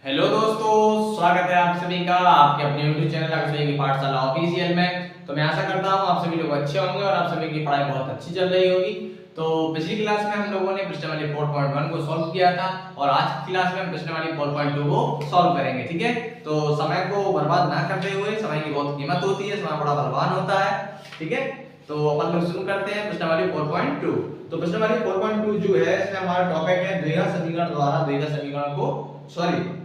Hello दोस्तों, स्वागत है आप सभी का आपके अपने YouTube चैनल अक्षय की पाठशाला ऑफिशियल में। तो मैं आशा करता हूँ आप सभी लोग अच्छे होंगे और आप सभी की पढ़ाई बहुत अच्छी चल रही होगी। तो पिछली क्लास में हम लोगों ने प्रश्नावली 4.1 को सॉल्व किया था और आज की क्लास में हम प्रश्नावली 4.2 को सॉल्व करेंगे। ठीक है, तो समय को बर्बाद ना करते हुए, समय की बहुत कीमत होती है, समय बड़ा बलवान होता है। ठीक है, तो अपन लोग शुरू करते हैं प्रश्नावली 4.2। तो प्रश्नावली 4.2 जो है इसमें हमारा टॉपिक है द्विघात समीकरण द्वारा द्विघात समीकरण को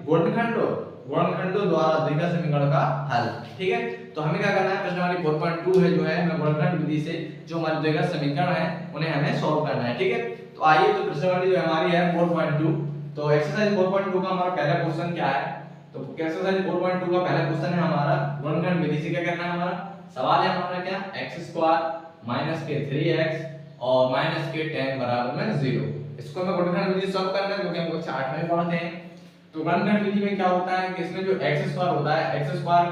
गुणनखंडों द्वारा द्विघात समीकरण का हल। ठीक है, तो हमें क्या करना है, प्रश्नावली 4.2 है जो है हमें गुणनखंड विधि से जो हमारे द्विघात समीकरण है उन्हें हमें सॉल्व करना है। ठीक है, तो आइए तो प्रश्नावली जो हमारी है 4.2। तो एक्सरसाइज 4.2 का हमारा पहला क्वेश्चन क्या है, तो एक्सरसाइज 4.2 का पहला क्वेश्चन है हमारा गुणनखंड विधि से क्या करना है। हमारा सवाल है हमारा क्या, x² माइनस के 3x और माइनस के 10 बराबर में 0। इसको हमें गुणनखंड विधि से सॉल्व करना है क्योंकि हम कक्षा 8 में पढ़ते हैं। तो गुणनखंड विधि में क्या होता है कि इसमें जो x² होता है, x²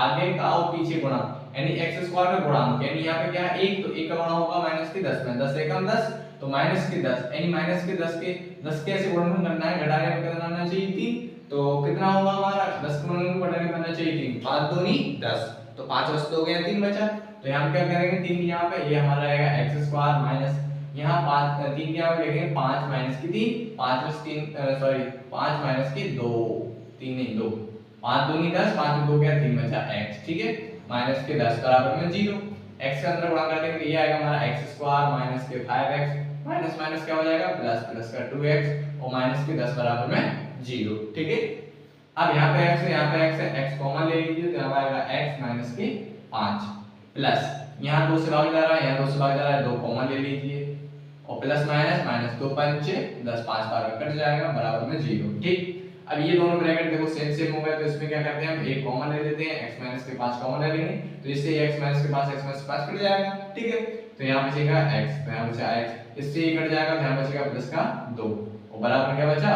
आगे का और पीछे गुणा, यानी x² का गुणांक, यानी यहाँ पे क्या है 1, तो 1 का गुणा होगा माइनस के 10 में, 10 एकम 10 तो माइनस के 10, यानी माइनस के 10 के ऐसे गुणनखंड करना है, घटाने में कितना आना चाहिए 3, तो कितना होगा हमारा 10 के गुणनखंड को घटाने में करना चाहिए 3, 5 दूनी 10, तो 5 रस्त हो गया 3 बचा। तो यहाँ पे क्या करेंगे 3 यहाँ पे ये हमारा रहेगा x² माइनस यहाँ 5 3 क्या हो लिखेंगे 5 माइनस की 3, 5 प्लस 3 सॉरी 5 माइनस की 2, 3 नहीं 2, 5 दूनी 10, 5 में 2 क्या 3 बचा x। ठीक है, माइनस के 10 बराबर में 0, x के अंदर गुणा कर देंगे तो ये आएगा हमारा x² माइनस के 5x माइनस माइनस क्या हो जाएगा प्लस, प्लस का 2x और माइनस के 10 बराबर में 0। ठीक है, अब यहाँ पे x है, यहाँ पे x है, x कॉमन ले लीजिए तो यहाँ आएगा x माइनस के 5 प्लस यहाँ 2 से भाग जा रहा है, यहाँ 2 से भाग जा रहा है, 2 कॉमन ले लीजिए और प्लस माइनस माइनस 2 पंचे 10, 5 बार में कट जाएगा बराबर में 0। ठीक, अब ये दोनों ब्रैकेट देखो सेम हो गए तो इसमें क्या करते हैं हम एक कॉमन ले लेते हैं, x माइनस के 5 कॉमन ले लेंगे तो इससे x माइनस के 5 x माइनस के 5 कट जाएगा। ठीक है, तो यहाँ बचेगा x, तो यहाँ बचा x, इससे ये कट जाएगा तो यहाँ बचेगा प्लस का 2 और बराबर क्या बचा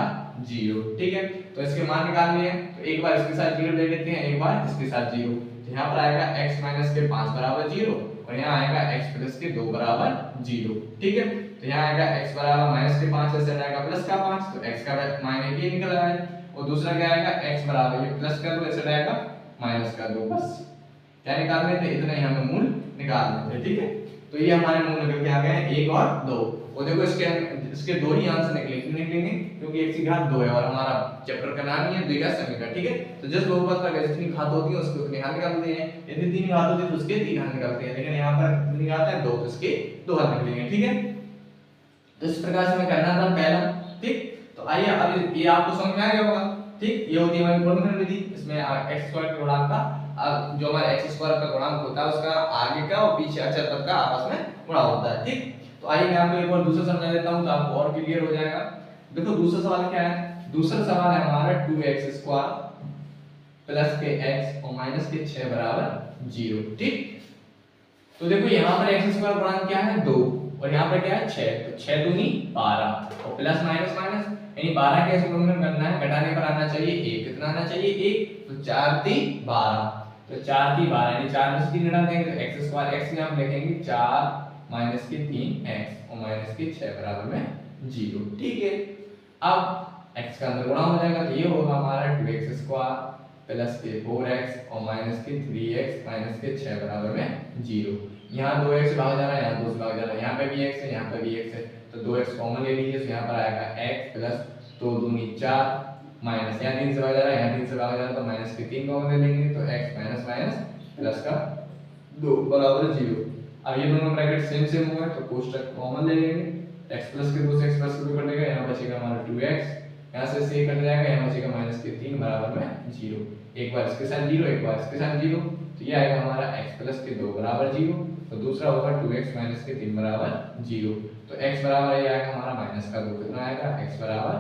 0। ठीक है, तो इसके मान निकालने हैं तो एक बार इसके साथ 0 ले लेते हैं, एक बार इसके साथ 0, तो यहाँ पर आएगा x माइनस के 5 बराबर 0 और यहाँ आएगा x प्लस के 2 बराबर 0। ठीक है, तो यहाँ आएगा x बराबर माइनस के 5 ऐसे आएगा प्लस का 5, तो x का माइनस ये निकल रहा है और दूसरा क्या आएगा x बराबर ये प्लस का 2 ऐसे आएगा माइनस का 2, बस क्या निकालने थे इतना ही हमें मूल निकालने थे। ठीक है, तो ये हमारे मूल निकल के आ गए हैं 1 और 2 और देखो इसके दो ही आंसर निकलेंगे क्योंकि x की घात 2 है और हमारा चैप्टर का नाम ही है द्विघात समीकरण। ठीक है, तो जिस बहुपद का जितनी घात होती है उसके उतनी घात निकालते हैं, यदि 3 घात होती है तो उसके 3 घात निकालते हैं, लेकिन यहाँ पर कितनी घात है 2 तो इसके 2 घात निकलेंगे। ठीक है, तो इस प्रकार से हमें करना था पहला। ठीक, तो आइए अब ये आपको समझ में आ गया होगा। ठीक, ये होती है हमारी गुणनखंड विधि, इसमें x² के गुणांक का जो हमारा x² का गुणांक होता है उसका आगे का और पीछे अचर पद का आपस में गुणा होता है। ठीक, तो आइए मैं आपको एक बार दूसरा समझा देता हूं तो आपको और क्लियर हो जाएगा। देखो दूसरा सवाल क्या है, दूसरा सवाल है हमारा 2x² प्लस के x और माइनस के 6 बराबर 0। ठीक, तो देखो यहाँ पर x² गुणांक क्या है 2 और यहाँ पर क्या है 6, तो 6 दूनी 12 और प्लस माइनस माइनस यानी 12 के ऐसे गुणनखंड करना है, घटाने पर आना चाहिए 1, कितना आना चाहिए 1, तो 4 3 12, तो 4 3 12 यानी 4 में से 3 घटा देंगे तो x² x में हम लिखेंगे 4 माइनस के 3x और माइनस के 6 बराबर में 0। ठीक है, अब x का अंदर गुणा हो जाएगा तो ये होगा हमारा 2x² प्लस के 4x और माइनस के 3x माइनस के 6 बराबर में 0। यहाँ 2x भाग जा रहा है, यहाँ 2 से भाग जा रहा है, यहाँ पे भी x है, यहाँ पे भी x है, तो 2x कॉमन ले लीजिए तो यहाँ पर आएगा x प्लस 2 दूनी 4 माइनस यहाँ 3 से भाग जा रहा है, यहाँ 3 से भाग जा रहा है तो माइनस के 3 कॉमन ले लेंगे तो x माइनस माइनस प्लस का 2 बराबर 0। अब ये दोनों ब्रैकेट सेम हो गए तो कोष्टक कॉमन ले लेंगे, x प्लस के 2 से x प्लस के 2 कटेगा, यहाँ बचेगा हमारा 2x, यहाँ से कट जाएगा, यहाँ बचेगा माइनस के 3 बराबर में 0, एक बार इसके साथ 0 एक बार इसके साथ 0, तो ये आएगा हमारा x प्लस के 2 बराबर 0, तो दूसरा होगा 2x माइनस के 3 बराबर 0, तो x बराबर ये आएगा हमारा माइनस का 2, कितना आएगा x बराबर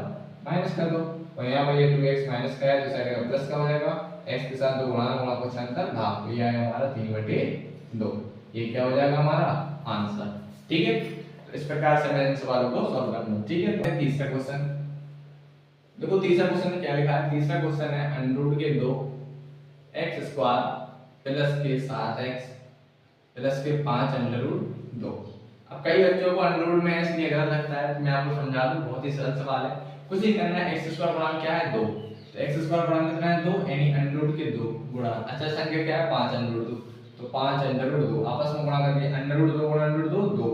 माइनस का 2 और यहाँ पर ये 2x माइनस का है तो साइड का प्लस का हो जाएगा, x के साथ 2 गुणा को अंतर भाग, तो ये आएगा हमारा 3/2, ये क्या हो जाएगा हमारा आंसर। ठीक है, तो इस प्रकार से मैं इन सवालों को सॉल्व करना हूं। ठीक है, तो तीसरा क्वेश्चन देखो, तीसरा क्वेश्चन में क्या लिखा है, तीसरा क्वेश्चन है अंडर के 2 x² प्लस के 7x प्लस के 5 अंडर रूट 2। अब कई बच्चों को अंडर रूट में इसलिए गलत लगता है, तो मैं आपको समझा दूं, बहुत ही सरल सवाल है। कुछ नहीं करना है, x स्क्वायर गुणा क्या है 2, तो x स्क्वायर गुणा कितना है 2 यानी अंडर रूट के 2 गुणा अच्छा संख्या क्या है 5 अंडर रूट 2, तो 5 अंडर रूट 2 आपस में गुणा कर दिए, अंडर रूट 2 गुणा अंडर रूट 2 2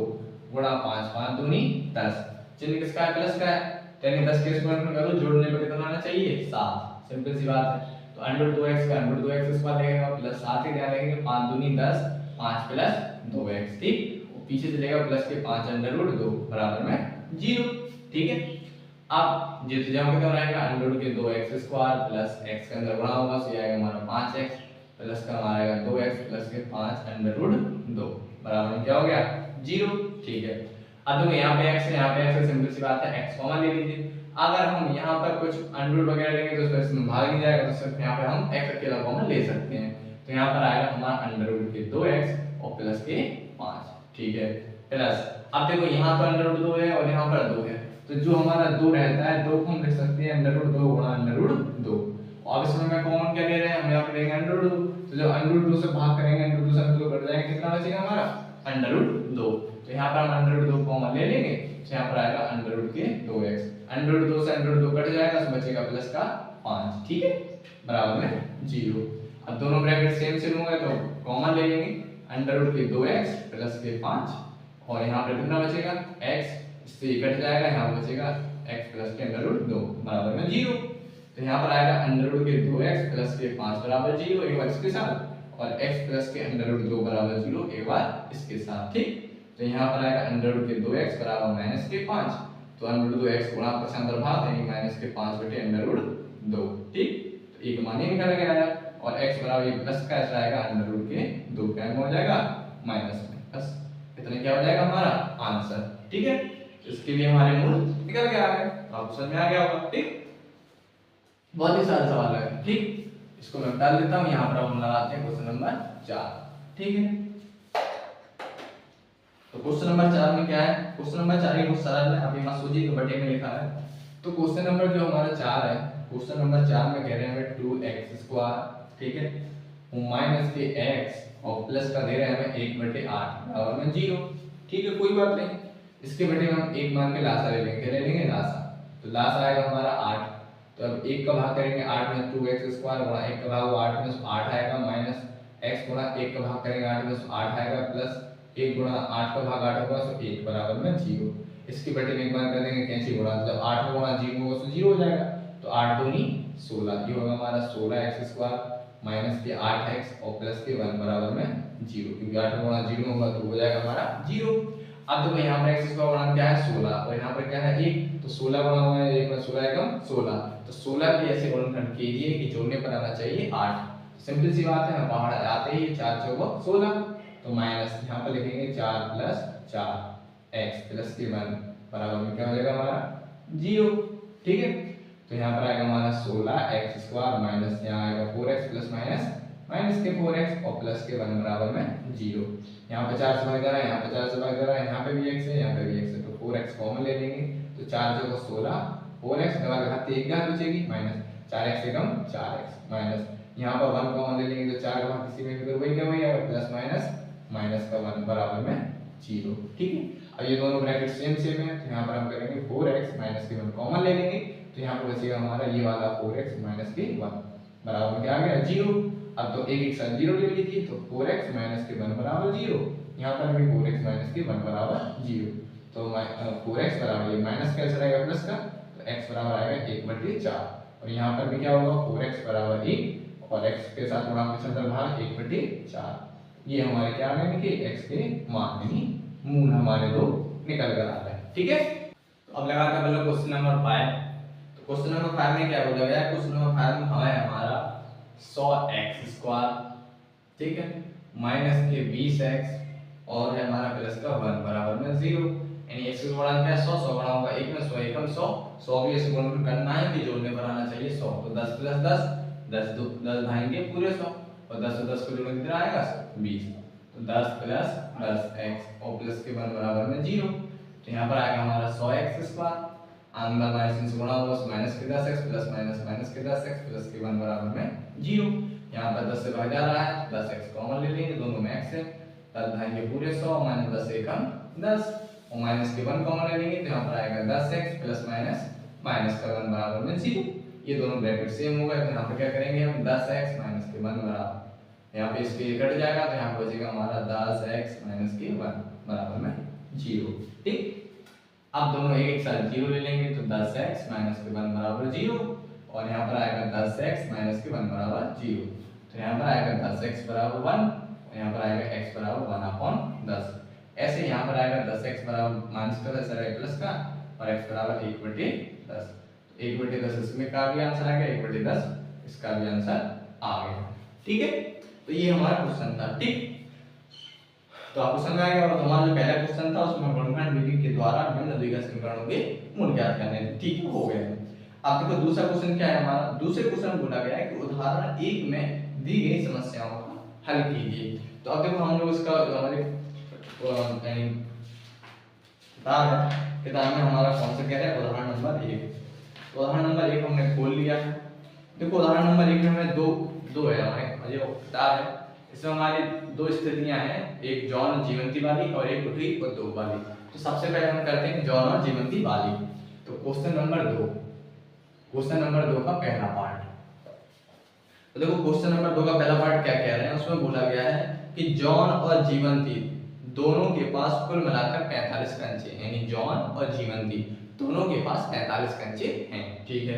गुणा 5 5 दूनी 10, चिन्ह किसका है प्लस का है, यानी 10 के स्क्वायर में करो जोड़ने पे कितना आना चाहिए 7, सिंपल सी बात है। तो अंडर रूट 2x का अंडर रूट 2x स्क्वायर लगेगा प्लस 7 ही ध्यान रखेंगे 5 दूनी 10 5 प्लस 2x ठीक, पीछे चलेगा प्लस के 5 अंडर रूट 2 बराबर में 0 ठीक है। अब जीत जाओगे तो रहेगा अंडर रूट के 2x स्क्वायर प्लस x के अंदर गुणा होगा तो ये आएगा हमारा 5x प्लस का हमारा आएगा 2x प्लस के 5 अंडर रूट 2 बराबर में क्या हो गया 0 ठीक है। अब देखो यहाँ पे x है, यहाँ पे x है, सिंपल सी बात है x कॉमन ले लीजिए। अगर हम यहाँ पर कुछ अंडर रूट वगैरह लेंगे तो इसमें भाग नहीं जाएगा, तो सिर्फ यहाँ पे हम x अकेला कॉमन ले सकते हैं, तो यहाँ पर आएगा हमारा अंडर रूट के 2x और प्लस के 5 ठीक है प्लस। अब देखो यहाँ पर अंडर रूट 2 है और यहाँ पर 2 है, तो जो हमारा 2 रहता है 2 को हम लिख सकते हैं अंडर रूट 2 गुणा अंडर रूट 2, और इसमें मैं कॉमन क्या ले रहे हैं हम यहाँ पे लेंगे अंडर रूट 2, तो जब अंडर रूट 2 से भाग करेंगे अंडर रूट 2 से अंडर रूट कट जाएगा कितना बचेगा हमारा अंडर रूट 2, तो यहाँ पर हम अंडर रूट 2 कॉमन ले लेंगे, तो यहाँ पर आएगा अंडर रूट के 2x, अंडर रूट 2 से अंडर रूट 2 कट जाएगा तो बचेगा प्लस का 5 ठीक है बराबर में 0। अब दोनों ब्रैकेट सेम सेम होंगे तो कॉमन ले लेंगे अंडर रूट के 2x प्लस के 5, और यहाँ पर कितना बचेगा x, इससे ये कट जाएगा, यहाँ बचेगा x प्लस के अंडर रूट 2 बराबर में 0, तो यहाँ पर आएगा अंडर रूट के 2x प्लस के 5 बराबर 0 एक बार इसके साथ, और x प्लस के अंडर रूट 2 बराबर 0 एक बार इसके साथ ठीक। तो यहाँ पर आएगा अंडर रूट के 2x बराबर माइनस के 5, तो अंडर रूट 2x गुणा आपस में अंदर भाग यानी माइनस के 5 बटे अंडर रूट 2 ठीक, तो एक मान ही निकल के आया, और x बराबर ये प्लस का ऐसा आएगा अंडर रूट के 2 क्या हो जाएगा माइनस में, बस इतना क्या हो जाएगा हमारा आंसर ठीक है। इसके लिए हमारे मूल निकल के आ गए, आपको समझ में आ गया होगा ठीक, बहुत ही सारा सवाल है ठीक। इसको मैं डाल देता हूं यहाँ पर हम लगाते हैं क्वेश्चन नंबर 4 ठीक है। तो क्वेश्चन नंबर 4 में क्या है, क्वेश्चन नंबर 4 ही बहुत सरल है, आप यहाँ सोचिए तो बटे में लिखा है, तो क्वेश्चन नंबर जो हमारा 4 है, क्वेश्चन नंबर 4 में कह रहे हैं हमें 2x स्क्वायर ठीक है माइनस के x और प्लस का दे रहे हैं हमें 1/8 बराबर में 0 ठीक है, कोई बात नहीं, इसके बटे में हम 1 मान के लासा ले लेंगे, ले लेंगे लासा, तो लासा आएगा हमारा 8, तो अब 1 का भाग करेंगे 8 में 2x स्क्वायर गुणा 1 का भाग 8 में 8 आएगा, माइनस x गुणा 1 का भाग करेंगे 8 में 8 आएगा, प्लस 1 गुणा 8 का भाग 8 होगा तो 1 बराबर में 0, इसके बटे में 1 मान कर देंगे कैंसिल गुणा, जब 8 गुणा 0 होगा तो 0 हो जाएगा, तो 8 दूनी 16, ये होगा हमारा 16x स्क्वायर माइनस के 8x और प्लस के 1 बराबर में 0, क्योंकि 8 गुणा 0 होगा तो हो जाएगा हमारा 0। अब देखो यहाँ पर x स्क्वायर गुणा क्या है 16 और यहाँ पर क्या है 1, तो 16 गुणा हुआ है 1 में 16 एकम 16, तो 16 के ऐसे गुणनखंड कीजिए कि जोड़ने पर आना चाहिए 8, सिंपल सी बात है, हम बाहर आते ही 4 चौको 16, तो माइनस यहाँ पर लिखेंगे 4 प्लस 4 x प्लस के 1 बराबर में क्या हो जाएगा हमारा 0 ठीक है। तो यहाँ पर आएगा हमारा 16x स्क्वायर माइनस यहाँ आएगा 4x प्लस माइनस के 4x और प्लस के 1 बराबर में 0, यहाँ पे 4 से भाग जा रहा है, यहाँ पे 4 से भाग जा रहा है, यहाँ पे भी x है, यहाँ पे भी x है, तो 4x कॉमन ले लेंगे, तो 4 चौको 16 4x दबा के हाथ 1 क्या बचेगी माइनस 4x से कम 4x माइनस यहाँ पर 1 कॉमन ले लेंगे, तो 4 का भाग किसी में भी वही क्या वही आएगा प्लस माइनस का 1 बराबर में 0 ठीक है। अब ये दोनों ब्रैकेट सेम सेम है, तो यहाँ पर हम करेंगे 4x माइनस के 1 कॉमन ले लेंगे, तो यहाँ पर बचेगा हमारा ये वाला 4x माइनस के 1 बराबर में क्या आ गया 0। अब तो एक साथ 0 ले लीजिए, तो 4x माइनस के 1 बराबर 0, यहाँ पर भी 4x माइनस के 1 बराबर 0, तो 4x बराबर ये माइनस कैसे रहेगा प्लस का, तो x बराबर आएगा 1/4, और यहाँ पर भी क्या होगा 4x बराबर 1 और x के साथ गुणा के संदर्भ भाग 1/4, ये हमारे क्या आ गए कि x के मान यानी मूल हमारे दो निकल कर आ गए ठीक है। तो अब लगाते हैं पहले क्वेश्चन नंबर 5, तो क्वेश्चन नंबर 5 में क्या बोला गया है, क्वेश्चन नंबर 5 में हमें हमारा 100x स्क्वायर ठीक है माइनस के 20x और है हमारा प्लस का 1 बराबर में 0, यानी x का गुणन क्या है 100 100 गुणा होगा 1 में 100 एकम 100 100 भी ऐसे गुणन करना है कि जोड़ने पर आना चाहिए 100, तो 10 प्लस 10 10 भाएंगे पूरे 100 और 10 से 10 को जोड़ने कितना आएगा 20, तो 10 प्लस 10x और प्लस के 1 बराबर में 0, तो यहाँ पर आएगा हमारा 100x स्क्वायर अंदर माइनस से गुणा होगा तो माइनस के 10x प्लस माइनस के 10x प्लस के 1 बराबर में 0, यहाँ पर 10 से भाग जा रहा है 10x कॉमन ले लेंगे, दोनों में x है, 10 भाएंगे पूरे 100 माइनस 10 एकम 10 और माइनस के 1 कॉमन ले लेंगे, तो यहाँ पर आएगा 10x प्लस माइनस का 1 बराबर में 0। ये दोनों ब्रैकेट सेम हो गए, तो यहाँ पे क्या करेंगे हम 10x माइनस के 1 बराबर, यहाँ पे इसके कट जाएगा तो यहाँ पे बचेगा हमारा 10x माइनस के 1 बराबर में 0। ठीक, अब दोनों एक साथ 0 ले लेंगे तो 10x माइनस के 1 बराबर 0, और यहाँ पर आएगा 10x माइनस के 1 बराबर 0। तो यहाँ पर आएगा 10x बराबर 1, और यहाँ पर आएगा x बराबर 1/10। ऐसे यहाँ पर आएगा 10x बराबर माइनस का 10 प्लस का, और x बराबर 1/10। 1/10 इसमें का भी आंसर आ गया, 1/10 इसका भी आंसर आ गया। ठीक है, तो ये हमारा क्वेश्चन था। ठीक, तो आपको समझ आ गया। और हमारा जो पहला क्वेश्चन था उसमें गुणनखंड विधि के द्वारा निम्न द्विघात समीकरणों के मूल ज्ञात करने थे। ठीक है, हो गया। अब देखो दूसरा क्वेश्चन क्या है हमारा। दूसरे क्वेश्चन में बोला गया है कि उदाहरण 1 में दी गई समस्याओं का हल कीजिए। तो अब देखो हम लोग इसका हमारे किताब में हमारा कौन सा कह रहा है, उदाहरण नंबर 1। उदाहरण नंबर 1 हमने खोल लिया है। देखो उदाहरण नंबर 1 में हमें दो है हमारे जो किताब है, इसमें हमारी दो स्थितियां हैं, एक जॉन और जीवंती वाली और एक उठवी और दो वाली। तो सबसे पहले हम करते हैं जॉन और जीवंती वाली। तो क्वेश्चन नंबर 2 का पहला पार्ट। तो देखो क्वेश्चन नंबर 2 का पहला पार्ट क्या कह रहे हैं, उसमें बोला गया है कि जॉन और जीवंती दोनों के पास कुल मिलाकर 45 कंचे, यानी जॉन और जीवंती दोनों के पास 45 कंचे हैं। ठीक है,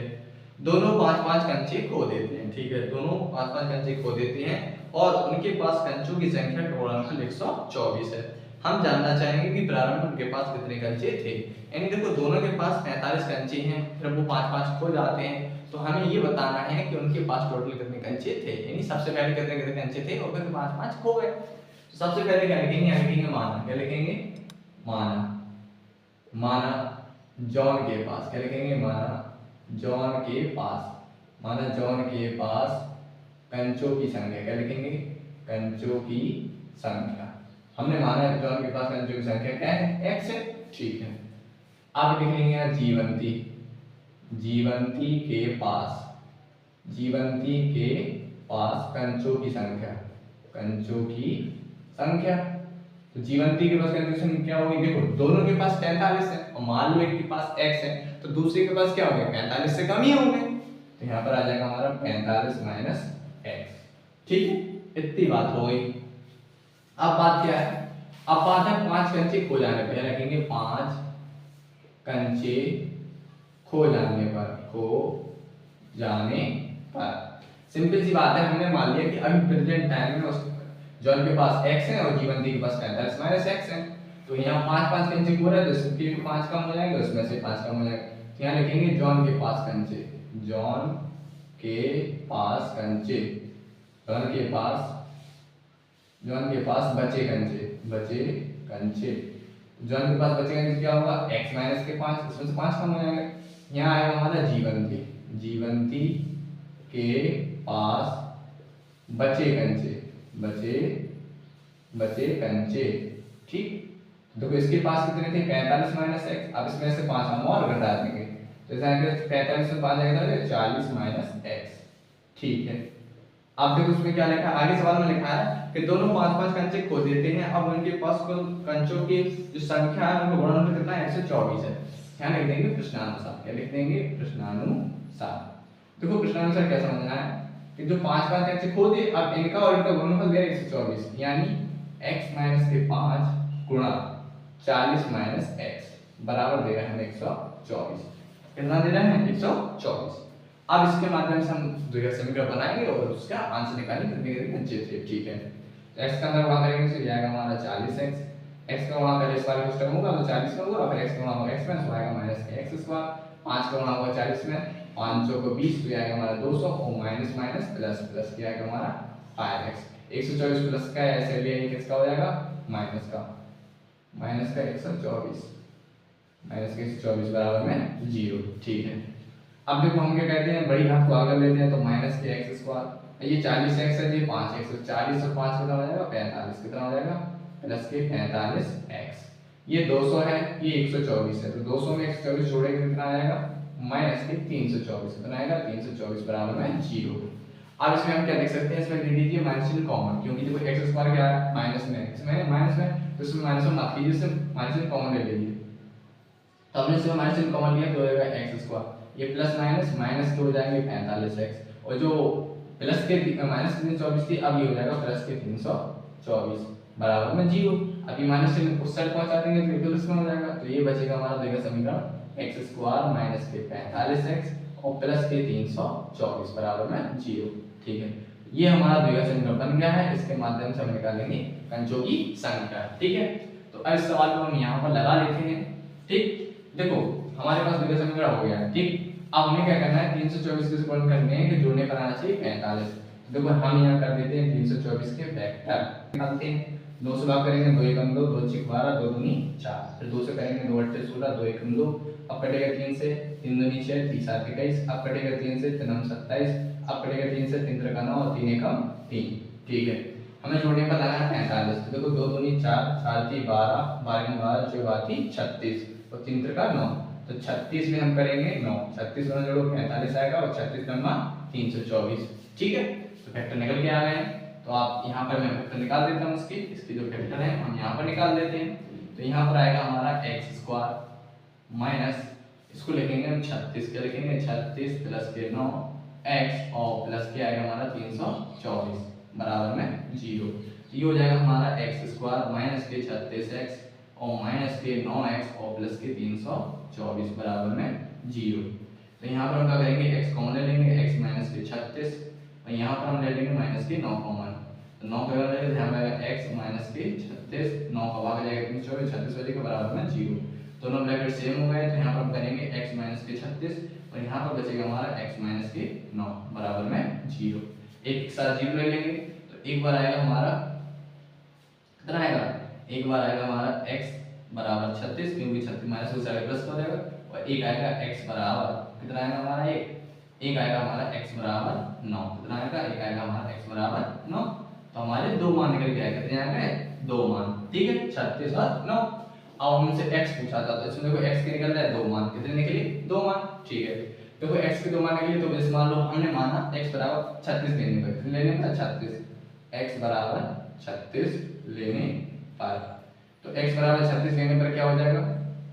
दोनों 5-5 कंचे खो देते हैं। ठीक है, दोनों 5-5 कंचे खो देते हैं और उनके पास कंचों की संख्या गुणनफल 124 है। हम जानना चाहेंगे कि प्रारंभ में उनके पास कितने कंचे थे। यानी देखो दोनों के पास 45 कंचे हैं, फिर वो 5-5 खो जाते हैं, तो हमें ये बताना है कि उनके पास टोटल कितने कंचे थे। यानी सबसे पहले कितने कितने कंचे थे और फिर 5-5 खो गए। तो सबसे पहले क्या लिखेंगे, यहाँ लिखेंगे माना। क्या लिखेंगे, माना जॉन के पास। क्या लिखेंगे, माना जॉन के पास। माना जॉन के पास कंचों की संख्या। क्या लिखेंगे, कंचों की संख्या। हमने माना है जॉन के पास कंचों की संख्या क्या है, x है। ठीक है, अब लिखेंगे जीवंती। जीवंती के पास कंचों की संख्या। कंचों की संख्या, तो जीवंती के पास कंचों की संख्या क्या होगी, देखो दोनों के पास 45 है और मान लो एक के पास x है तो दूसरे के पास क्या होगा, 45 से कम ही होंगे। तो यहाँ पर आ जाएगा हमारा 45 माइनस x। ठीक है, इतनी बात हो गई। अब बात क्या है, अब बात है 5 कंचे खो जाने पर। रखेंगे 5 कंचे खो जाने पर। सिंपल सी बात है, हमने मान लिया कि अभी प्रेजेंट टाइम में उस जॉन के पास x है और जीवंती के पास 45 माइनस x है। तो यहाँ 5-5 कंचे खो रहे हैं तो इसके 5 कम हो जाएंगे, उसमें से 5 कम हो जाएंगे। तो यहाँ लिखेंगे जॉन के पास कंचे। जॉन के पास कंचे, जॉन के पास बचे कंचे। जॉन के पास बचे कंचे क्या होगा, x माइनस के 5, इसमें से 5 कम हो जाएंगे। यहाँ आएगा हमारा जीवंती के पास बचे कंचे। ठीक, देखो इसके पास कितने थे, 45 माइनस x। अब इसमें से 5 हम और घटा देंगे, तो जैसे 45 में 5 आएगा तो 40 माइनस x। ठीक है, अब देखो उसमें क्या लिखा है, आगे सवाल में लिखा है कि दोनों 5-5 कंचे खो देते हैं। अब उनके पास कुल कंचों की जो संख्या है उनका गुणनफल कितना है, 124 है। यहाँ लिख देंगे प्रश्नानुसार। क्या लिख देंगे, प्रश्नानुसार। देखो प्रश्नानुसार क्या समझना है कि जो 5-5 कंचे खो दिए, अब इनका और इनका गुणनफल दिया 124, यानी x माइनस के 5 गुणा 40 माइनस x बराबर दे रहा है हमें 124। कितना दे रहा है, 124। अब इसके माध्यम से हम द्विघात समीकरण बनाएंगे और उसका आंसर निकालेंगे कितने कितने कंचे थे। ठीक है, x का अंदर गुणा करेंगे तो जाएगा हमारा 40x। x का गुणा करें इस वाले सिस्टम होगा तो 40 का होगा, फिर x का गुणा होगा x में तो आएगा माइनस के x स्क्वायर। 5 का गुणा होगा 40 में, 5 को 20 तो आएगा हमारा 200 और माइनस माइनस प्लस प्लस क्या आएगा हमारा 5x। 124 प्लस का है ऐसे लिए किसका हो जाएगा, माइनस का 124 माइनस के 124 बराबर में 0। ठीक है, अब देखो हम क्या कहते हैं, बड़ी घात को आगे लेते हैं तो माइनस के x स्क्वायर। ये 40x है, ये 5x, तो 40 और 5 कितना हो जाएगा, 45 कितना हो जाएगा, प्लस के 45x। ये 200 है, ये 124 है, तो 200 में 124 जोड़ेंगे कितना आएगा, माइनस के 324 कितना आएगा, 324 बराबर में 0। अब इसमें हम क्या देख सकते हैं, इसमें ले लीजिए माइनस चिन्ह कॉमन, क्योंकि देखो x स्क्वायर क्या है माइनस में, इसमें माइनस में, तो इसमें माइनस में माफ कीजिए, इसमें माइनस चिन्ह कॉमन ले लीजिए। तो हमने इसमें माइनस चिन्ह कॉमन लिया तो हो जाएगा x स्क्वायर। ये प्लस माइनस माइनस के हो जाएंगे 45x, और जो प्लस के माइनस के 324 थी, अब ये हो जाएगा प्लस के 324 बराबर में 0। अब ये माइनस से उस साइड पहुंचा देंगे तो ये प्लस में हो जाएगा, तो ये बचेगा हमारा देगा समीकरण एक्स स्क्वायर माइनस के 45x और प्लस के 324 बराबर में 0। ठीक है, ये हमारा द्विघात समीकरण बन गया है। इसके माध्यम से हम निकालेंगे कंचों की संख्या। ठीक है, तो अब इस सवाल को हम यहाँ पर लगा लेते हैं। ठीक, देखो हमारे पास द्विघात समीकरण हो गया है। ठीक, अब हमें क्या करना है, 324 के गुणन करने हैं कि जोड़ने पर आना चाहिए 45। देखो हम यहाँ कर देते हैं 324 के वेक्टर निकालते हैं। 2 से भाग करेंगे 2 एकम 2, 2 6 12, 2 दूनी 4, फिर 2 से करेंगे 2 8 16, 2 एकम 2, अब कटेगा 3 से 3 दूनी 6, 3 7 21, अब कटेगा 3 से 3 27, अब कटेगा 3 से 3 3 9 और 3 एकम 3। ठीक है, हमें जोड़ने पर लगाना है 45। तो देखो 2 दूनी 4, 4 3 12, 12 12 6 12 36 और 3 3 9, तो 36 में हम करेंगे 9, 36 में जोड़ो 45 आएगा और 36 में 324। ठीक है, तो फैक्टर निकल के आ गए हैं। तो आप यहाँ पर मैं फैक्टर निकाल देता हूँ इसकी जो फैक्टर है हम यहाँ पर निकाल देते हैं। तो यहाँ पर आएगा हमारा एक्स स्क्वायर माइनस, इसको लिखेंगे हम 36 के लिखेंगे 36 प्लस के 9 एक्स और प्लस के आएगा हमारा 324 बराबर में 0। ये हो जाएगा हमारा एक्स स्क्वायर माइनस के 36x और माइनस के 9x और प्लस के 324 बराबर में 0। तो यहाँ पर हम क्या करेंगे, x कॉमन ले लेंगे, x माइनस के 36 और यहाँ पर हम ले लेंगे माइनस के 9 कॉमन। तो 9 का जाएगा ध्यान रखिएगा x माइनस के 36, 9 का भाग जाएगा 324, 36 बजे के बराबर में 0। दोनों ब्रैकेट सेम हो गए, तो यहाँ पर हम करेंगे x माइनस के 36 और यहाँ पर बचेगा हमारा x माइनस के 9 बराबर में 0। एक साथ 0 ले लेंगे, तो एक बार आएगा हमारा कितना आएगा, एक बार आएगा हमारा x बराबर 36 क्योंकि 36 माइनस हो जाएगा प्लस हो जाएगा, और एक आएगा x बराबर कितना आएगा हमारा, एक आएगा हमारा x बराबर 9, कितना आएगा, एक आएगा हमारा x बराबर 9। तो हमारे दो मान निकल के आए, कितने आ गए, दो मान। ठीक है, 36 और 9। अब हमसे x पूछा था, तो इसमें देखो x के निकल रहा है दो मान, कितने निकले, दो मान। ठीक है, देखो x के दो मान निकले, तो जैसे मान लो हमने माना x बराबर 36 लेने पर, कितने लेने पर 36, x बराबर 36 लेने पर, तो x बराबर 36 लेने पर क्या हो जाएगा,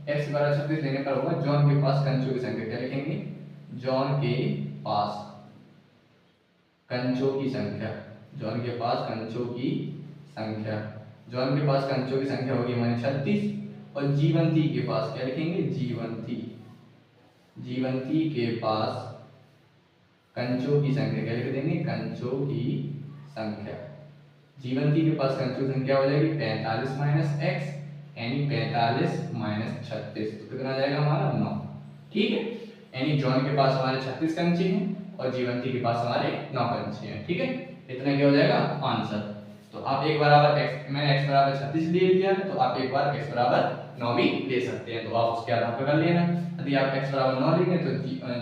x बराबर 36 लेने पर होगा जॉन के पास कंचों की संख्या, क्या लिखेंगे, जॉन के पास कंचों की संख्या, जॉन के पास कंचों की संख्या, जॉन के पास कंचों की संख्या होगी हमारी 36, और जीवंती के पास क्या लिखेंगे, जीवंती, जीवंती के पास कंचों की संख्या क्या लिख देंगे, कंचों की संख्या। जीवंती के पास कंचों की संख्या हो जाएगी 45 माइनस एक्स, यानी 45 माइनस 36, तो कितना जाएगा हमारा 9। ठीक है, यानी जॉन के पास हमारे 36 कंचे हैं और जीवंती के पास हमारे 9 कंचे हैं। ठीक है, इतना क्या हो जाएगा आंसर। तो आप एक बराबर x, मैंने x बराबर 36 ले लिया है, तो आप एक बार x बराबर 9 भी ले सकते हैं, तो आप उसके आधार पर कर लेना। यदि आप x बराबर 9 लेंगे तो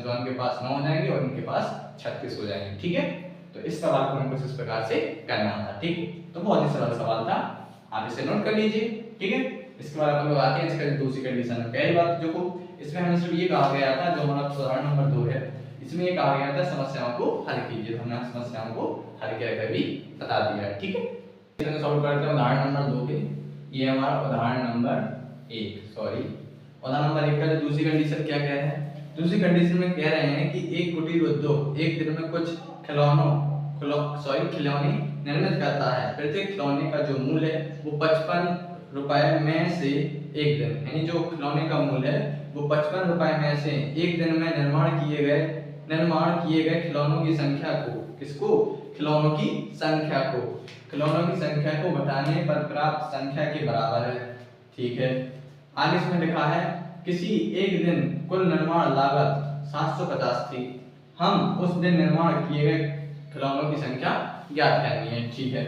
जॉन के पास 9 हो जाएंगे और उनके पास 36 हो जाएंगे। ठीक है, तो इस सवाल को हमको इस प्रकार से करना था। ठीक, तो बहुत ही सरल सवाल था, आप इसे नोट कर लीजिए। ठीक है, इसके बाद हम लोग आते हैं इसका दूसरी कंडीशन में। पहली बात देखो, इसमें हमें सिर्फ ये कहा गया था, जो हमारा उदाहरण नंबर 2 है, इसमें ये कहा गया था समस्याओं को हल कीजिए, तो हमने समस्याओं को हल करके भी बता दिया है। ठीक है, इसे सॉल्व करते हैं उदाहरण नंबर 2 के। ये हमारा उदाहरण नंबर 1, सॉरी उदाहरण नंबर 1 का जो दूसरी कंडीशन क्या कह रहे हैं, दूसरी कंडीशन में कह रहे हैं कि एक कुटीर उद्योग एक दिन में कुछ खिलौने निर्मित करता है। प्रत्येक खिलौने का जो मूल्य है वो 55 रुपए में से एक दिन, यानी जो खिलौने का मूल्य है वो 55 रुपए में से एक दिन में निर्माण किए गए खिलौनों की संख्या को, किसको, खिलौनों की संख्या को घटाने पर प्राप्त संख्या के बराबर है। ठीक है, आगे इसमें लिखा है किसी एक दिन कुल निर्माण लागत 750 थी, हम उस दिन निर्माण किए गए खिलौनों की संख्या ज्ञात करनी है। ठीक है,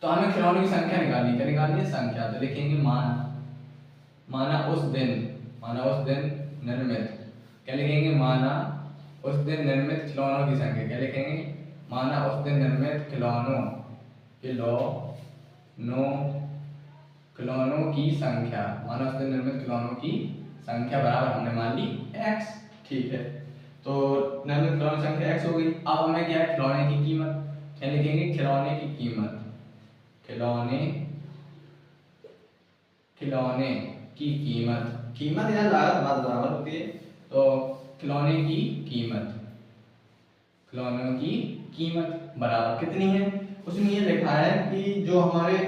तो हमें खिलौनों की संख्या निकालनी है संख्या, तो लिखेंगे माना उस दिन निर्मित, क्या लिखेंगे, माना उस दिन निर्मित खिलौनों की संख्या, क्या लिखेंगे, माना उस दिन निर्मित खिलौनों की संख्या, माना उस दिन निर्मित खिलौनों की संख्या बराबर हमने मान ली x। ठीक है, तो निर्मित खिलौनों की संख्या x हो गई। अब हमें क्या है, खिलौने की कीमत, क्या लिखेंगे, खिलौने की कीमत, कीमत या लागत बात बराबर होती है, तो खिलौने की कीमत, खिलौनों की कीमत बराबर कितनी है। उसमें ये लिखा है कि जो हमारे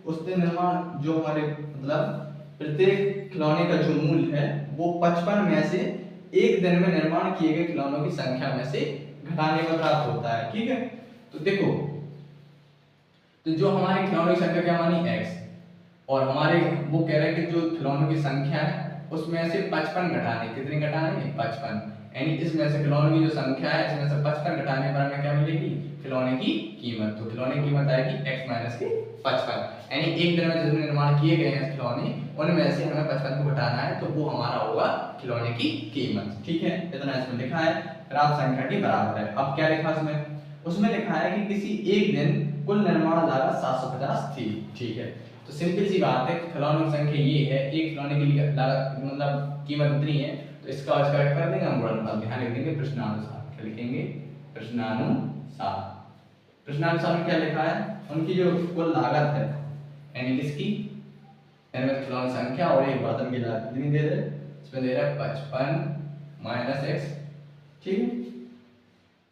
उसने निर्माण, जो हमारे मतलब प्रत्येक खिलौने का जो मूल्य है वो 55 में से एक दिन में निर्माण किए गए खिलौनों की संख्या में से घटाने पर प्राप्त होता है। ठीक है, तो देखो, तो जो हमारे खिलौनों की संख्या क्या मानी x, और हमारे वो कह रहे हैं कि जो खिलौनों की संख्या है उसमें से 55 घटाने, कितनी घटाने 55, यानी इसमें से खिलौनों की जो संख्या है इसमें से 55 घटाने पर हमें क्या मिलेगी, खिलौने की कीमत। तो खिलौने की कीमत आएगी x माइनस के 55, यानी एक दिन में जितने निर्माण किए गए हैं खिलौने उनमें से हमें 55 को घटाना है, तो वो हमारा होगा खिलौने की कीमत। ठीक है, इतना इसमें लिखा है, प्राप्त संख्या के बराबर है। अब क्या लिखा उसमें, उसमें लिखा है कि किसी एक दिन कुल निर्माण लागत 750 थी। ठीक है, तो सिंपल सी बात है, खिलौनों की संख्या ये है, एक खिलौने के लिए लागत मतलब कीमत इतनी है, तो इसका इसका कर देंगे हम गुणनफल, ध्यान लिख देंगे प्रश्नानुसार। क्या लिखेंगे, प्रश्नानुसार। प्रश्नानुसार में क्या लिखा है, उनकी जो कुल लागत है यानी किसकी, यानी खिलौने संख्या और एक बर्तन की लागत कितनी दे रहे, इसमें दे रहा है 55 माइनस x। ठीक है,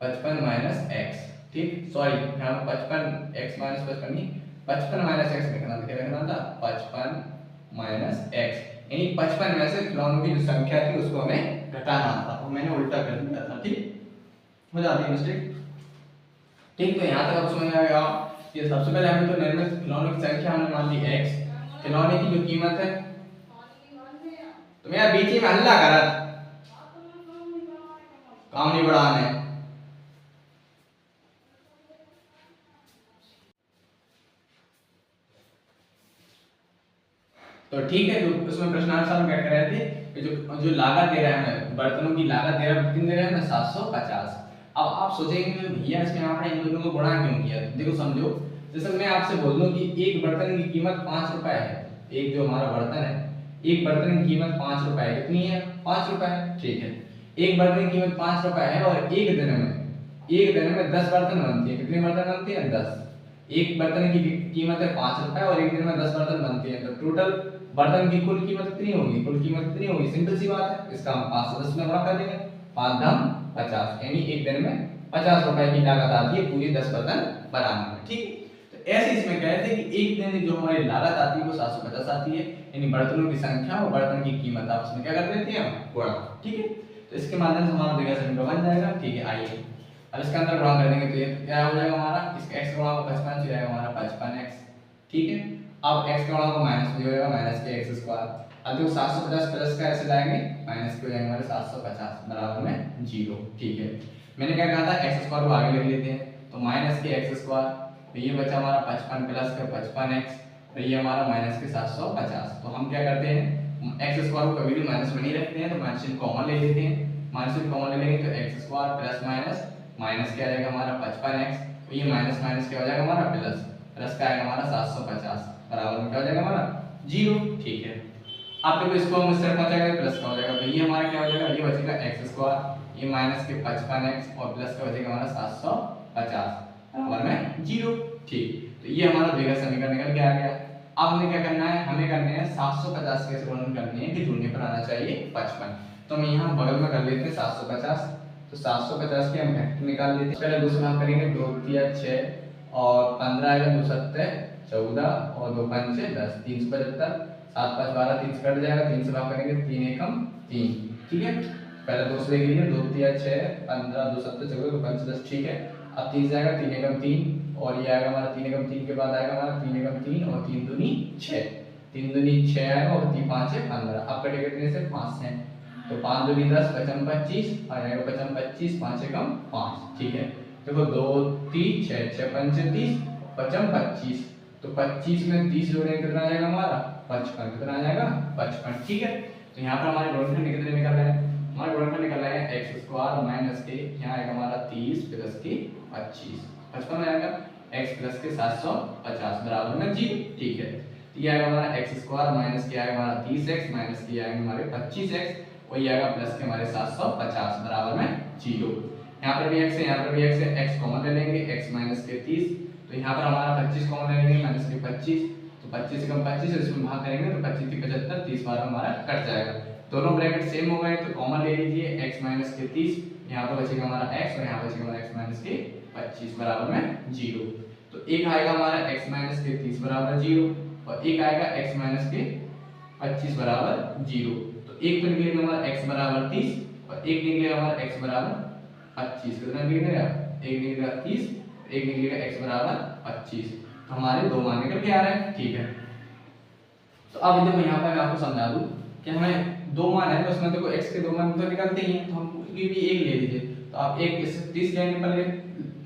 55 माइनस x, ठीक, सॉरी यहाँ पे 55 x माइनस 55 नहीं, 55 माइनस x लिखना था, क्या लिखना था 55 माइनस x, यानी 55 में से खिलौनों की जो संख्या थी उसको हमें घटाना था, तो मैंने उल्टा कर दिया था। ठीक, हो जाती है मिस्टेक। ठीक, तो यहाँ तक आप समझ में आ गया। ये सबसे पहले हमें तो निर्मित खिलौनों की संख्या हमने मान ली x, खिलौने की जो कीमत है, तो मेरा बीच में हल्ला करा काम नहीं बढ़ाने। तो ठीक है, तो उसमें प्रश्नानुसार में क्या कर रहे थे कि जो जो लागत दे रहा है हमें, बर्तनों की लागत दे रहा है, कितनी दे रहा है हमें 750। अब आप सोचेंगे भैया इसमें आपने इन दोनों को गुणा क्यों किया। देखो समझो, जैसे मैं आपसे बोल दूं कि एक बर्तन की कीमत 5 रुपए है, एक जो हमारा बर्तन है, एक बर्तन की कीमत 5 रुपए है, कितनी है 5 रुपए। ठीक है, एक बर्तन की कीमत 5 रुपए है और एक दिन में 10 बर्तन बनती है, कितने बर्तन बनती है 10। एक बर्तन की कीमत है 5 रुपए और एक दिन में 10 बर्तन बनते हैं, तो टोटल बर्तन की कुल कीमत कितनी होगी, कुल कीमत कितनी होगी, सिंपल सी बात है, इसका हम 510 में गुणा कर देंगे, 5 दम 50, यानी एक दिन में 50 रुपए की लागत आती है पूरी 10 बर्तन बनाने में। ठीक, तो ऐसे इसमें कहते हैं कि एक दिन की जो हमारी लागत आती है वो 750 आती है, यानी बर्तनों की संख्या और बर्तन की कीमत आपस में क्या कर देते हैं हम गुणा। ठीक है, तो इसके माध्यम से हमारा द्विघात समीकरण बन जाएगा। ठीक है, आइए अब इसके अंदर गुणा कर देंगे, तो ये क्या हो जाएगा हमारा, इसका x गुणा 55 से जाएगा हमारा 55x। ठीक है, अब x गुणा को माइनस में जाएगा माइनस के x स्क्वायर, अब देखो 750 प्लस का ऐसे लाएंगे माइनस के हो जाएंगे हमारे 750 बराबर में 0। ठीक है, मैंने क्या कहा था x स्क्वायर को आगे लिख लेते हैं, तो माइनस के x स्क्वायर, तो ये बचा हमारा 55 प्लस का 55x, तो ये हमारा माइनस के 750। तो हम क्या करते हैं, x स्क्वायर को कभी भी माइनस में नहीं रखते हैं, तो माइनस चिन्ह कॉमन ले लेते हैं, माइनस चिन्ह कॉमन ले लेंगे तो x square plus minus minus क्या आएगा हमारा 55x, तो ये माइनस माइनस क्या हो जाएगा हमारा प्लस, प्लस का आएगा हमारा 750 बराबर में क्या हो जाएगा हमारा 0। ठीक है, आप देखो इसको हम इससे पहुंचाएंगे प्लस का हो जाएगा, तो ये हमारा क्या हो जाएगा, ये बचेगा x स्क्वायर, ये माइनस के 55x और प्लस का बचेगा हमारा 750 बराबर में 0। ठीक, तो ये हमारा द्विघात समीकरण निकल के आ गया। अब हमें क्या करना है, हमें करने हैं 750 कैसे गुणन करनी है कि जोड़ने पर आना चाहिए 55, तो हम यहाँ बगल में कर लेते हैं 750, तो 750 के हम फैक्टर निकाल लेते हैं। पहले दूसरा हम करेंगे 2 तिया 6 और 15 आएगा, 2 सत्ते 14 और 2 पंचे 10, 375, 7 5 12, 3 से कट जाएगा, 3 से भाग करेंगे 3 एकम 3। ठीक है, पहले 2 से लेके 2 तिया 6 15 2 सत्ते 14 2 पंचे 10। ठीक है, अब 3 से आएगा 3 एकम 3 और ये आएगा हमारा 3 एकम 3 के बाद आएगा हमारा 3 एकम 3 और 3 दूनी 6, 3 दूनी 6 आएगा और 3 5 15, अब कटेगा कितने से 5 से, तो 5 दूनी 10 पचम 25 आ जाएगा, पचम 25 5 एकम 5। ठीक है, देखो 2 3 6 6 पंचे 30 पचम 25, तो 25 में 30 जोड़ेंगे कितना आ जाएगा हमारा 55, कितना आ जाएगा 55। ठीक है, तो यहाँ पर हमारे गुणनखंड कितने निकल रहे हैं, हमारे गुणनखंड निकल रहे हैं x स्क्वायर माइनस के, यहाँ आएगा हमारा 30 प्लस के 25, 55 में आएगा x प्लस के 750 बराबर में 0। ठीक है, तो ये आएगा हमारा x स्क्वायर माइनस के आएगा हमारा 30x माइनस के आएगा हमारे 25x और ये आएगा प्लस के हमारे 750 बराबर में 0। यहाँ पर भी x है, यहाँ पर भी x है, x कॉमन ले लेंगे, x माइनस के 30, तो यहाँ पर हमारा 25 कॉमन ले लेंगे माइनस के 25, तो 25 से कम 25 है, इसमें भाग करेंगे तो 25 की 75, 30 बार हमारा कट जाएगा, दोनों ब्रैकेट सेम हो गए तो कॉमन ले लीजिए x माइनस के 30, यहाँ पर बचेगा हमारा x और यहाँ पर बचेगा हमारा x माइनस के 25 बराबर में 0। तो एक आएगा हमारा x माइनस के 30 बराबर 0 और एक आएगा x माइनस के 25 बराबर 0। तो एक तो निकलेगा हमारा x बराबर 30 और एक निकलेगा हमारा x बराबर 25। कितना निकलेगा? एक निकलेगा 30, एक निकलेगा x बराबर 25। तो हमारे दो मान निकल के आ रहे हैं। ठीक है, तो अब देखो यहाँ पर मैं आपको समझा दूं कि हमें दो मान है तो उसमें देखो x के दो मान तो निकलते ही हैं, तो हम उसकी भी एक ले लीजिए। तो आप एक इससे 30 लेने पर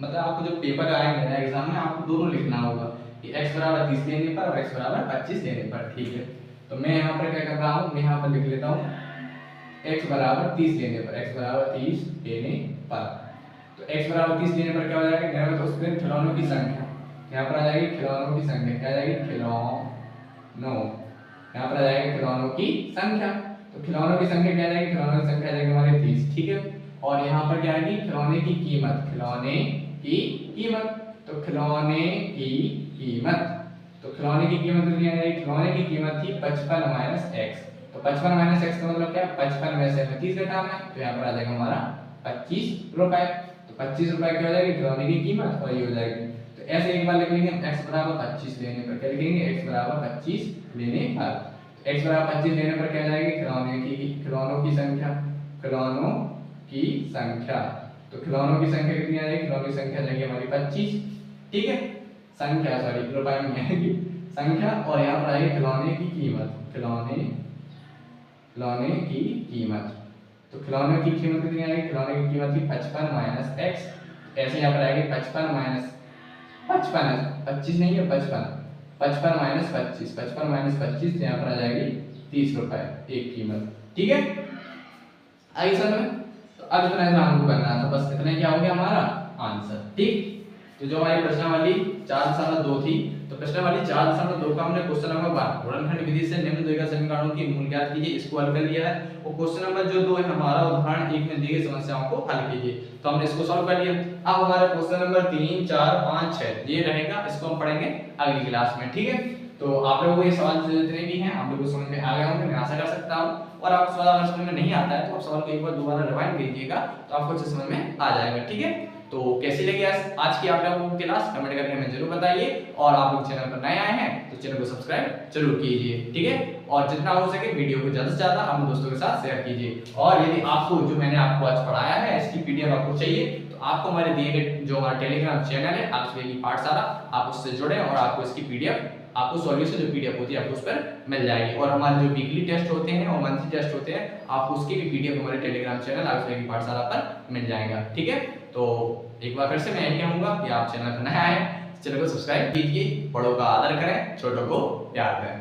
मतलब आपको जो पेपर आएंगे ना एग्जाम में आपको दोनों लिखना होगा कि x बराबर 30 लेने पर और x बराबर 25 लेने पर। ठीक है, तो मैं यहाँ पर क्या कर रहा हूँ, मैं यहाँ पर लिख लेता हूँ x बराबर 30 लेने पर, x बराबर 30 लेने पर। तो x बराबर 30 लेने पर क्या हो जाएगा, मेरे तो उसके खिलौनों की संख्या यहाँ पर आ जाएगी, खिलौनों की संख्या क्या आ जाएगी, खिलौनों, यहाँ पर आ जाएगी खिलौनों की संख्या। तो खिलौनों की संख्या क्या आ जाएगी, खिलौनों की संख्या आ जाएगी हमारे 30। ठीक है, और यहाँ पर क्या आएगी, खिलौने की कीमत, खिलौने की कीमत। तो खिलौने की कीमत, तो खिलौने की कीमत कितनी आ जाएगी, खिलौने की कीमत थी 55 माइनस x। तो 55 माइनस x का मतलब क्या है, 55 में से 30 घटाना है, तो यहाँ पर आ जाएगा हमारा 25 रुपए। तो 25 रुपए क्या हो जाएगी, खिलौने की कीमत, और ये हो जाएगी। तो ऐसे एक बार लिख लेंगे x बराबर 25 लेने पर, क्या लिखेंगे, x बराबर 25 लेने पर। x बराबर 25 लेने पर क्या जाएगी, खिलौनों की संख्या, खिलौनों की संख्या। तो खिलौनों की संख्या कितनी आ जाएगी, खिलौनों की संख्या जाएगी हमारी 25। ठीक है, संख्या सॉरी रुपए में आएगी संख्या, और यहाँ पर आएगी खिलौने की कीमत, खिलौने की कीमत। तो खिलौने की कीमत कितनी आएगी, खिलौने की कीमत थी 55 माइनस x। ऐसे यहाँ पर आएगी 55 माइनस 25 नहीं है 55 माइनस 25, 55 माइनस 25 यहाँ पर आ जाएगी 30 रुपए एक कीमत। ठीक है, आई समझ में? तो अब इतना ही हमको करना था, बस इतना क्या हो गया हमारा आंसर। ठीक, तो जो हमारी प्रश्नावली 4.2 थी, तो प्रश्नावली 4.2 का हमने क्वेश्चन नंबर 1 गुणनखंड विधि से निम्न द्विघात समीकरणों की मूल ज्ञात कीजिए, इसको हल कर लिया है। और क्वेश्चन नंबर जो 2 है हमारा उदाहरण 1 में दी गई समस्याओं को हल कीजिए, तो हमने इसको सॉल्व कर लिया। अब हमारा क्वेश्चन नंबर 3, 4, 5, 6 ये रहेगा, इसको हम पढ़ेंगे अगली क्लास में। ठीक है, तो आप लोगों को ये सवाल जितने भी हैं आप लोगों को समझ में आ गए होंगे, मैं आशा कर सकता हूं। और आपको सवाल अगर समझ में नहीं आता है तो आप सवाल को एक बार दोबारा रिवाइंड कीजिएगा, तो आपको अच्छे समझ में आ जाएगा। ठीक है, तो कैसी लगी आज की आप लोगों की क्लास, कमेंट करके हमें जरूर बताइए। और आप लोग चैनल पर नए आए हैं तो चैनल को सब्सक्राइब जरूर कीजिए। ठीक है, और जितना हो सके वीडियो को ज्यादा से ज्यादा अपने दोस्तों के साथ शेयर कीजिए। और यदि आपको जो मैंने आपको आज पढ़ाया है इसकी पीडीएफ आपको चाहिए, तो आपको हमारे दिए गए जो हमारा टेलीग्राम चैनल है आकाश पाठशाला, आप उससे जुड़े और आपको इसकी पीडीएफ, आपको सॉल्यूशन जो पीडीएफ होती है आपको उस पर मिल जाएगी। और हमारे जो वीकली टेस्ट होते हैं और मंथली टेस्ट होते हैं, आपको उसकी भी पीडीएफ हमारे टेलीग्राम चैनल आकाश पाठशाला पर मिल जाएगा। ठीक है, तो एक बार फिर से मैं यही कहूंगा कि आप चैनल पर नए आए, चैनल को सब्सक्राइब कीजिए, बड़ों का आदर करें, छोटों को प्यार करें।